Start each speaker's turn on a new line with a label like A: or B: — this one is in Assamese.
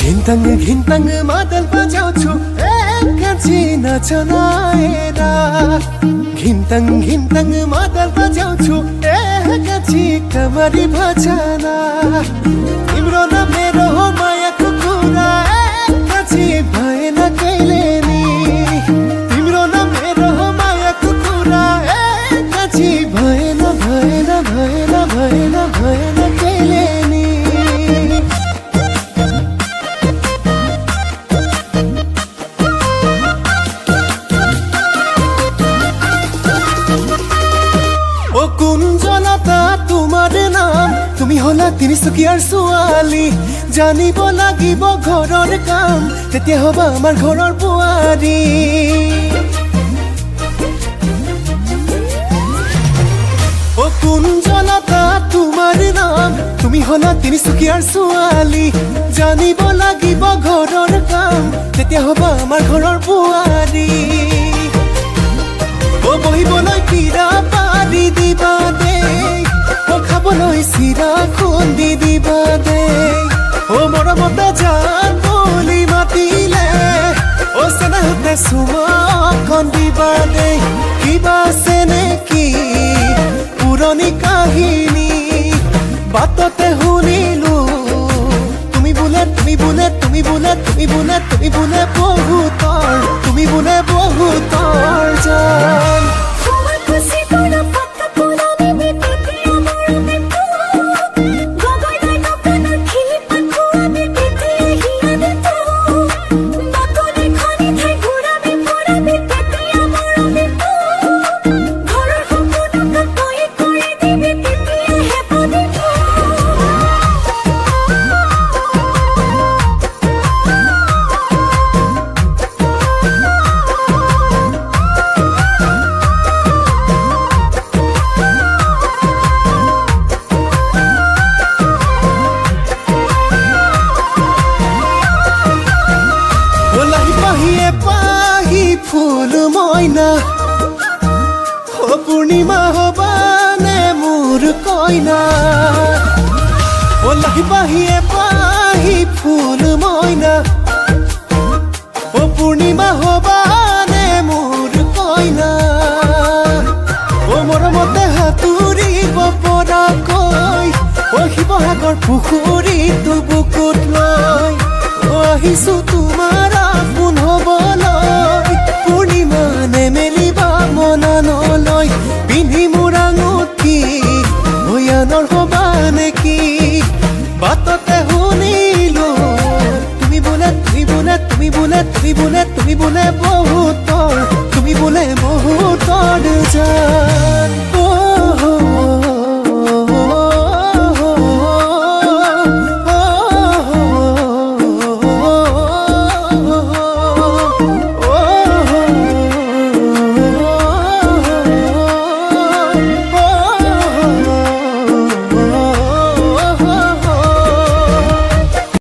A: घिन्तङ मादल बजाउँछु एकछि नचनाएर घिन्तङ मादल बजाउँछु एकछि कमरी भजना तिम्रो न मेरो मायाको कुरा एकछि भएन कहिले नि तिम्रो न मेरो मायाको कुरा एकछि भएन भएन भएन भएन भएन कहिले नि কুঞ্জলতা তোমার নাম তুমি হলা তিনিচুকীয়াৰ ছোৱালী জানিব লাগিব ঘৰৰ কাম তেতিয়া হ'ব আমাৰ ঘৰৰ বোৱাৰী ও কুঞ্জলতা তোমাৰ নাম তুমি হলা তিনিচুকীয়াৰ ছোৱালী জানিব লাগিব ঘৰৰ কাম তেতিয়া হ'ব আমাৰ ঘৰৰ বোৱাৰী ও বহিবলৈ পীৰা পাৰি দিবা দে ও খাবলৈ চিৰা খুন্দি দিবা দে ও মৰমতে জান বুলি মাতিলে ও চেনেহতে চুমাখন দিবা দে কিবা আছে নেকি পুৰণি কাহিনী বাটতে শুনিলো তুমি বোলে তুমি বোলে তুমি বোলে তুমি বোলে তুমি বোলে বহুতৰ জান ফুল মইনা ও পূর্ণিমা হবানে মোর কইনা ও লাহিবাহিয়ে পাহি ফুল মইনা ও পূর্ণিমা হবানে মোর কইনা ও মৰমতে হাতুৰিব পৰাকৈ ও শিৱসাগৰ পুখুৰীটো বুকুত লৈ ও আহিছো তোমাৰ আপোন হবলৈ পূৰ্ণিমা নেমেলিবা মনা নলয় পিন্ধি মোৰ আঙুঠি ভয়ানৰ হবা নেকি বাটতে শুনিলো তুমি বোলে তুমি বোলে তুমি বোলে তুমি বোলে তুমি বোলে বহুতৰ